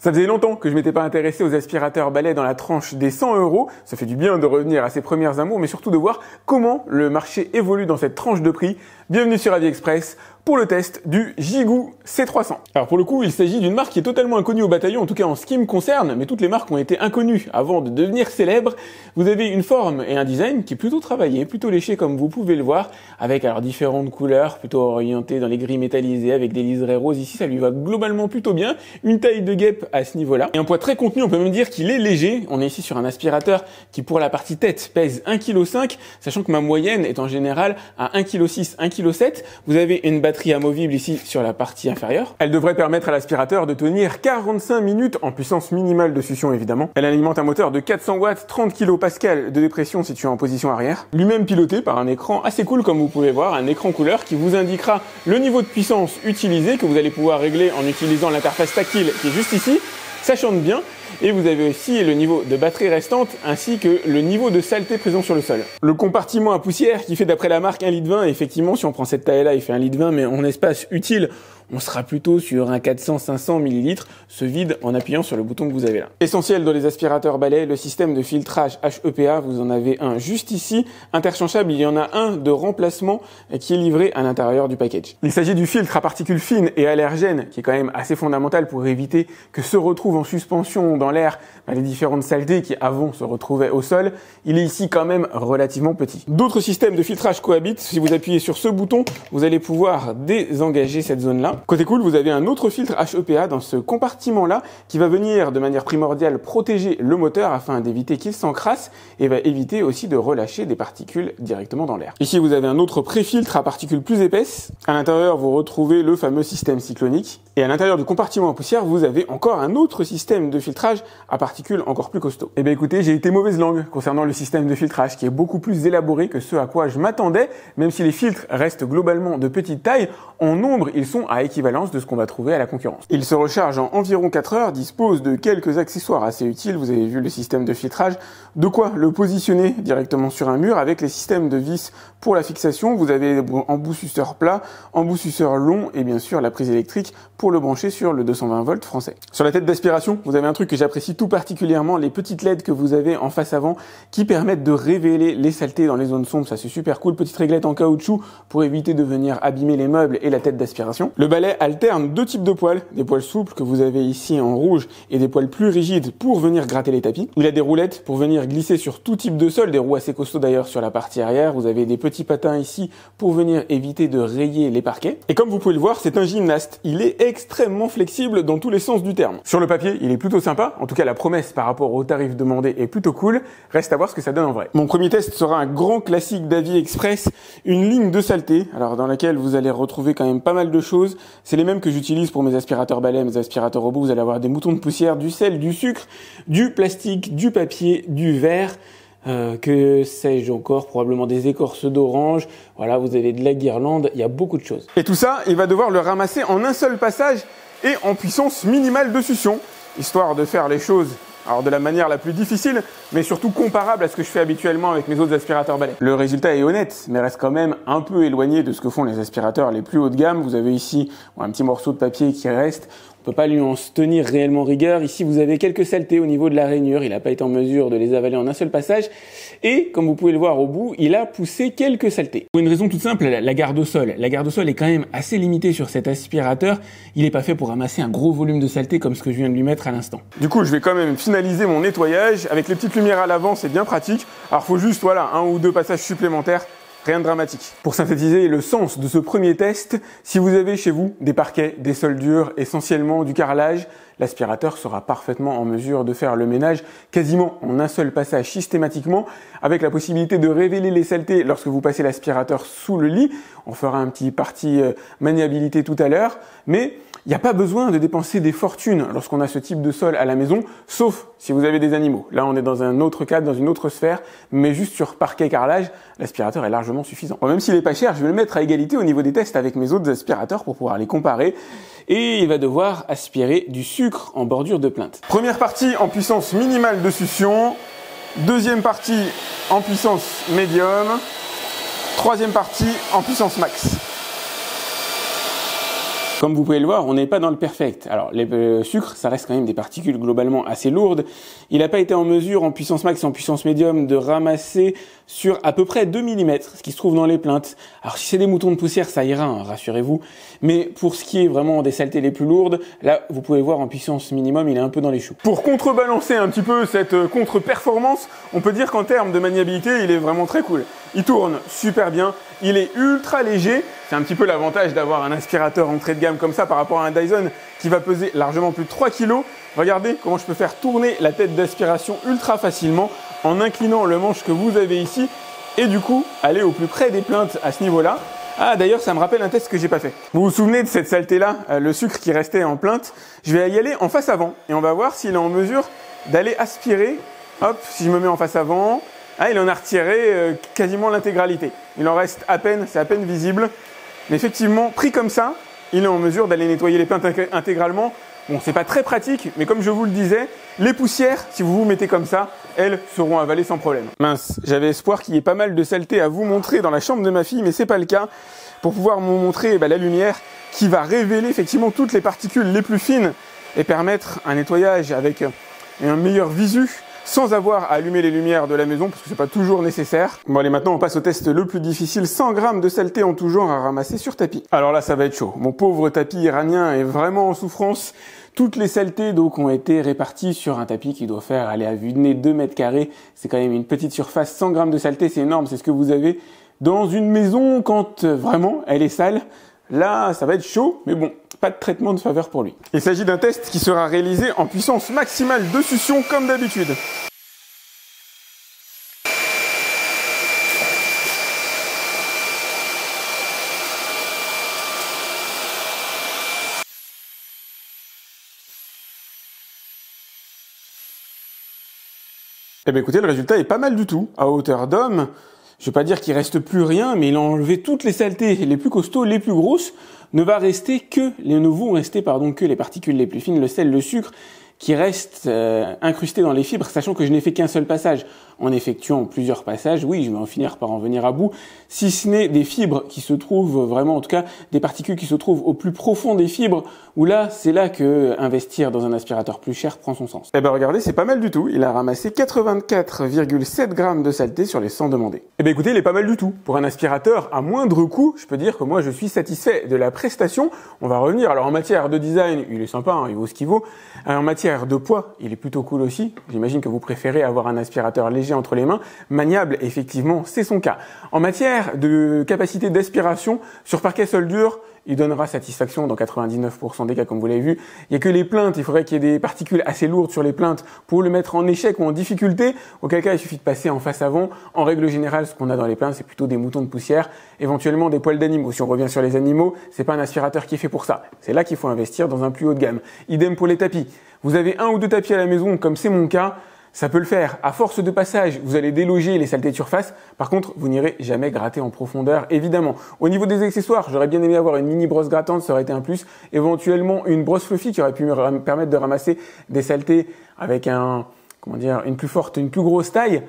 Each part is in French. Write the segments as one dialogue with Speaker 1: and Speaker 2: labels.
Speaker 1: Ça faisait longtemps que je m'étais pas intéressé aux aspirateurs balais dans la tranche des 100 €. Ça fait du bien de revenir à ses premières amours, mais surtout de voir comment le marché évolue dans cette tranche de prix. Bienvenue sur AviExpress pour le test du Jigou C300. Alors pour le coup, il s'agit d'une marque qui est totalement inconnue au bataillon, en tout cas en ce qui me concerne, mais toutes les marques ont été inconnues avant de devenir célèbres. Vous avez une forme et un design qui est plutôt travaillé, plutôt léché comme vous pouvez le voir, avec alors différentes couleurs, plutôt orientées dans les gris métallisés, avec des liserés roses. Ici, ça lui va globalement plutôt bien. Une taille de guêpe à ce niveau-là. Et un poids très contenu, on peut même dire qu'il est léger. On est ici sur un aspirateur qui pour la partie tête pèse 1,5 kg, sachant que ma moyenne est en général à 1,6 kg, 1,7 kg. Vous avez une batterie amovible ici sur la partie inférieure. Elle devrait permettre à l'aspirateur de tenir 45 minutes en puissance minimale de succion évidemment. Elle alimente un moteur de 400 watts, 30 kPa de dépression situé en position arrière. Lui-même piloté par un écran assez cool comme vous pouvez voir, un écran couleur qui vous indiquera le niveau de puissance utilisé que vous allez pouvoir régler en utilisant l'interface tactile qui est juste ici. Ça chante bien. Et vous avez aussi le niveau de batterie restante ainsi que le niveau de saleté présent sur le sol. Le compartiment à poussière qui fait d'après la marque 1,20 litre, effectivement si on prend cette taille là il fait 1,20 litre, mais en espace utile on sera plutôt sur un 400-500 ml, se vide en appuyant sur le bouton que vous avez là. Essentiel dans les aspirateurs balais, le système de filtrage HEPA, vous en avez un juste ici, interchangeable, il y en a un de remplacement qui est livré à l'intérieur du package. Il s'agit du filtre à particules fines et allergènes qui est quand même assez fondamental pour éviter que se retrouvent en suspension dans l'air les différentes saletés qui avant se retrouvaient au sol. Il est ici quand même relativement petit. D'autres systèmes de filtrage cohabitent. Si vous appuyez sur ce bouton, vous allez pouvoir désengager cette zone-là. Côté cool, vous avez un autre filtre HEPA dans ce compartiment-là qui va venir de manière primordiale protéger le moteur afin d'éviter qu'il s'encrasse et va éviter aussi de relâcher des particules directement dans l'air. Ici, vous avez un autre pré-filtre à particules plus épaisses. À l'intérieur, vous retrouvez le fameux système cyclonique. Et à l'intérieur du compartiment à poussière, vous avez encore un autre système de filtrage à particules encore plus costaud. Eh bien écoutez, j'ai été mauvaise langue concernant le système de filtrage qui est beaucoup plus élaboré que ce à quoi je m'attendais, même si les filtres restent globalement de petite taille, en nombre, ils sont à équivalence de ce qu'on va trouver à la concurrence. Il se recharge en environ 4 heures, dispose de quelques accessoires assez utiles, vous avez vu le système de filtrage, de quoi le positionner directement sur un mur avec les systèmes de vis pour la fixation, vous avez embout suceur plat, embout suceur long et bien sûr la prise électrique pour le brancher sur le 220 volts français. Sur la tête d'aspiration, vous avez un truc que j'apprécie tout particulièrement, les petites LED que vous avez en face avant qui permettent de révéler les saletés dans les zones sombres, ça c'est super cool, petite réglette en caoutchouc pour éviter de venir abîmer les meubles et la tête d'aspiration. Le balai alterne deux types de poils, des poils souples que vous avez ici en rouge et des poils plus rigides pour venir gratter les tapis. Il a des roulettes pour venir glisser sur tout type de sol, des roues assez costauds d'ailleurs sur la partie arrière, vous avez des petits patins ici pour venir éviter de rayer les parquets. Et comme vous pouvez le voir, c'est un gymnaste, il est extrêmement flexible dans tous les sens du terme. Sur le papier, il est plutôt sympa, en tout cas la promesse par rapport au tarif demandé est plutôt cool, reste à voir ce que ça donne en vrai. Mon premier test sera un grand classique d'AviExpress, une ligne de saleté, alors dans laquelle vous allez retrouver quand même pas mal de choses, c'est les mêmes que j'utilise pour mes aspirateurs balais, mes aspirateurs robots, vous allez avoir des moutons de poussière, du sel, du sucre, du plastique, du papier, du verre, que sais-je encore, probablement des écorces d'orange, voilà, vous avez de la guirlande, il y a beaucoup de choses. Et tout ça, il va devoir le ramasser en un seul passage et en puissance minimale de succion, histoire de faire les choses alors de la manière la plus difficile, mais surtout comparable à ce que je fais habituellement avec mes autres aspirateurs balais. Le résultat est honnête, mais reste quand même un peu éloigné de ce que font les aspirateurs les plus haut de gamme. Vous avez ici un petit morceau de papier qui reste. On peut pas lui en tenir réellement rigueur. Ici, vous avez quelques saletés au niveau de la rainure. Il n'a pas été en mesure de les avaler en un seul passage. Et, comme vous pouvez le voir au bout, il a poussé quelques saletés. Pour une raison toute simple, la garde au sol. La garde au sol est quand même assez limitée sur cet aspirateur. Il n'est pas fait pour ramasser un gros volume de saleté comme ce que je viens de lui mettre à l'instant. Du coup, je vais quand même finaliser mon nettoyage. Avec les petites lumières à l'avant, c'est bien pratique. Alors, faut juste, voilà, 1 ou 2 passages supplémentaires. Rien de dramatique. Pour synthétiser le sens de ce premier test, si vous avez chez vous des parquets, des sols durs, essentiellement du carrelage, l'aspirateur sera parfaitement en mesure de faire le ménage quasiment en un seul passage systématiquement, avec la possibilité de révéler les saletés lorsque vous passez l'aspirateur sous le lit. On fera un petit parti maniabilité tout à l'heure, mais il n'y a pas besoin de dépenser des fortunes lorsqu'on a ce type de sol à la maison, sauf si vous avez des animaux. Là, on est dans un autre cadre, dans une autre sphère, mais juste sur parquet carrelage, l'aspirateur est largement suffisant. Bon, même s'il n'est pas cher, je vais le mettre à égalité au niveau des tests avec mes autres aspirateurs pour pouvoir les comparer. Et il va devoir aspirer du sucre en bordure de plainte. Première partie en puissance minimale de succion. Deuxième partie en puissance médium. Troisième partie en puissance max. Comme vous pouvez le voir, on n'est pas dans le perfect. Alors, les sucres, ça reste quand même des particules globalement assez lourdes. Il n'a pas été en mesure, en puissance max et en puissance médium, de ramasser sur à peu près 2 mm, ce qui se trouve dans les plaintes. Alors, si c'est des moutons de poussière, ça ira, hein, rassurez-vous. Mais pour ce qui est vraiment des saletés les plus lourdes, là, vous pouvez voir en puissance minimum, il est un peu dans les choux. Pour contrebalancer un petit peu cette contre-performance, on peut dire qu'en termes de maniabilité, il est vraiment très cool. Il tourne super bien, il est ultra léger. C'est un petit peu l'avantage d'avoir un aspirateur entrée de gamme comme ça par rapport à un Dyson qui va peser largement plus de 3 kg. Regardez comment je peux faire tourner la tête d'aspiration ultra facilement en inclinant le manche que vous avez ici et du coup aller au plus près des plaintes à ce niveau-là. Ah d'ailleurs ça me rappelle un test que j'ai pas fait. Vous vous souvenez de cette saleté-là, le sucre qui restait en plainte? Je vais y aller en face avant et on va voir s'il est en mesure d'aller aspirer. Hop, si je me mets en face avant, ah, il en a retiré quasiment l'intégralité. Il en reste à peine, c'est à peine visible. Mais effectivement, pris comme ça, il est en mesure d'aller nettoyer les plaintes intégralement. Bon, c'est pas très pratique, mais comme je vous le disais, les poussières, si vous vous mettez comme ça, elles seront avalées sans problème. Mince, j'avais espoir qu'il y ait pas mal de saleté à vous montrer dans la chambre de ma fille, mais c'est pas le cas. Pour pouvoir vous montrer la lumière qui va révéler effectivement toutes les particules les plus fines et permettre un nettoyage avec un meilleur visu, sans avoir à allumer les lumières de la maison, parce que c'est pas toujours nécessaire. Bon allez, maintenant on passe au test le plus difficile, 100 grammes de saleté en tout genre à ramasser sur tapis. Alors là ça va être chaud, mon pauvre tapis iranien est vraiment en souffrance. Toutes les saletés donc ont été réparties sur un tapis qui doit faire, aller à vue de nez, 2 mètres carrés. C'est quand même une petite surface, 100 grammes de saleté, c'est énorme, c'est ce que vous avez dans une maison quand vraiment elle est sale. Là, ça va être chaud, mais bon, pas de traitement de faveur pour lui. Il s'agit d'un test qui sera réalisé en puissance maximale de succion comme d'habitude. Eh bien écoutez, le résultat est pas mal du tout. À hauteur d'homme, je vais pas dire qu'il reste plus rien, mais il a enlevé toutes les saletés les plus costauds, les plus grosses. Ne vont rester que les particules les plus fines, le sel, le sucre, qui restent incrustés dans les fibres, sachant que je n'ai fait qu'un seul passage. En effectuant plusieurs passages, oui, je vais en finir par en venir à bout, si ce n'est des fibres qui se trouvent vraiment, en tout cas, des particules qui se trouvent au plus profond des fibres, où là, c'est là que investir dans un aspirateur plus cher prend son sens. Eh ben regardez, c'est pas mal du tout. Il a ramassé 84,7 grammes de saleté sur les 100 demandés. Eh ben écoutez, il est pas mal du tout. Pour un aspirateur à moindre coût, je peux dire que moi, je suis satisfait de la prestation. On va revenir. Alors en matière de design, il est sympa, hein, il vaut ce qu'il vaut. En matière de poids, il est plutôt cool aussi. J'imagine que vous préférez avoir un aspirateur léger entre les mains, maniable, effectivement, c'est son cas. En matière de capacité d'aspiration, sur parquet sol dur, il donnera satisfaction dans 99% des cas, comme vous l'avez vu. Il n'y a que les plaintes, il faudrait qu'il y ait des particules assez lourdes sur les plaintes pour le mettre en échec ou en difficulté, auquel cas il suffit de passer en face avant. En règle générale, ce qu'on a dans les plaintes, c'est plutôt des moutons de poussière, éventuellement des poils d'animaux. Si on revient sur les animaux, c'est pas un aspirateur qui est fait pour ça. C'est là qu'il faut investir dans un plus haut de gamme. Idem pour les tapis. Vous avez 1 ou 2 tapis à la maison, comme c'est mon cas, ça peut le faire. À force de passage, vous allez déloger les saletés de surface. Par contre, vous n'irez jamais gratter en profondeur, évidemment. Au niveau des accessoires, j'aurais bien aimé avoir une mini brosse grattante, ça aurait été un plus. Éventuellement, une brosse fluffy qui aurait pu me permettre de ramasser des saletés avec une plus grosse taille.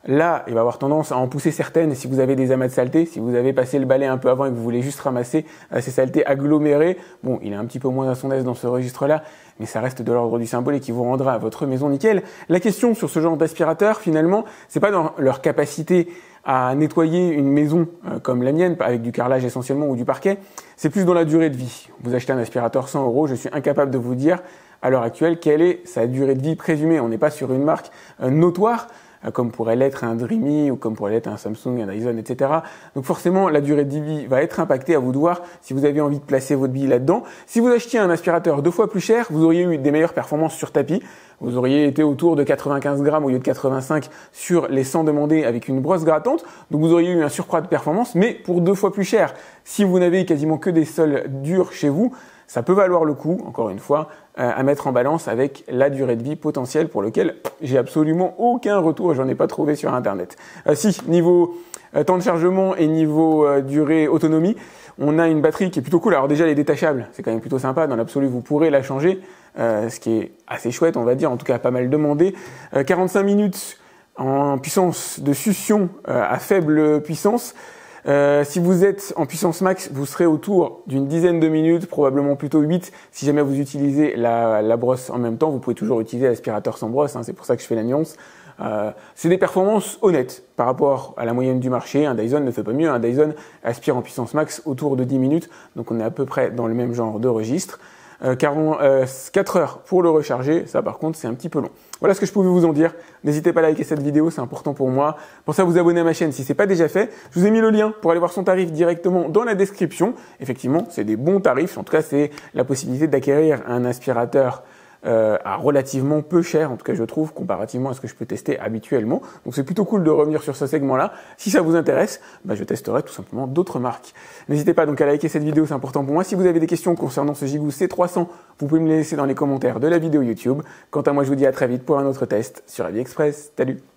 Speaker 1: Là, il va avoir tendance à en pousser certaines si vous avez des amas de saleté, si vous avez passé le balai un peu avant et que vous voulez juste ramasser ces saletés agglomérées. Bon, il est un petit peu moins à son aise dans ce registre-là, mais ça reste de l'ordre du symbole et qui vous rendra votre maison nickel. La question sur ce genre d'aspirateur, finalement, c'est pas dans leur capacité à nettoyer une maison comme la mienne, avec du carrelage essentiellement ou du parquet, c'est plus dans la durée de vie. Vous achetez un aspirateur 100 €, je suis incapable de vous dire à l'heure actuelle quelle est sa durée de vie présumée. On n'est pas sur une marque notoire, comme pourrait l'être un Dreamy ou comme pourrait l'être un Samsung, un Dyson, etc. Donc forcément, la durée de vie va être impactée, à vous de voir si vous avez envie de placer votre bille là-dedans. Si vous achetiez un aspirateur 2 fois plus cher, vous auriez eu des meilleures performances sur tapis. Vous auriez été autour de 95 grammes au lieu de 85 sur les 100 demandés avec une brosse grattante. Donc vous auriez eu un surcroît de performance, mais pour 2 fois plus cher. Si vous n'avez quasiment que des sols durs chez vous, ça peut valoir le coup, encore une fois, à mettre en balance avec la durée de vie potentielle pour lequel j'ai absolument aucun retour, j'en ai pas trouvé sur internet. Si, niveau temps de chargement et niveau durée autonomie, on a une batterie qui est plutôt cool. Alors déjà, elle est détachable, c'est quand même plutôt sympa. Dans l'absolu, vous pourrez la changer, ce qui est assez chouette, on va dire, en tout cas pas mal demandé. 45 minutes en puissance de succion à faible puissance. Si vous êtes en puissance max, vous serez autour d'une dizaine de minutes, probablement plutôt 8 si jamais vous utilisez la brosse en même temps. Vous pouvez toujours utiliser l'aspirateur sans brosse, hein, c'est pour ça que je fais la nuance. C'est des performances honnêtes par rapport à la moyenne du marché. Un Dyson ne fait pas mieux, un Dyson aspire en puissance max autour de 10 minutes, donc on est à peu près dans le même genre de registre. 4 heures pour le recharger, ça par contre c'est un petit peu long. Voilà ce que je pouvais vous en dire. N'hésitez pas à liker cette vidéo, c'est important pour moi. Pensez à vous abonner à ma chaîne si ce n'est pas déjà fait. Je vous ai mis le lien pour aller voir son tarif directement dans la description. Effectivement, c'est des bons tarifs. En tout cas, c'est la possibilité d'acquérir un aspirateur à relativement peu cher, en tout cas je trouve, comparativement à ce que je peux tester habituellement. Donc c'est plutôt cool de revenir sur ce segment-là. Si ça vous intéresse, je testerai tout simplement d'autres marques. N'hésitez pas donc à liker cette vidéo, c'est important pour moi. Si vous avez des questions concernant ce Gigoo C300, vous pouvez me les laisser dans les commentaires de la vidéo YouTube. Quant à moi, je vous dis à très vite pour un autre test sur AliExpress. Salut!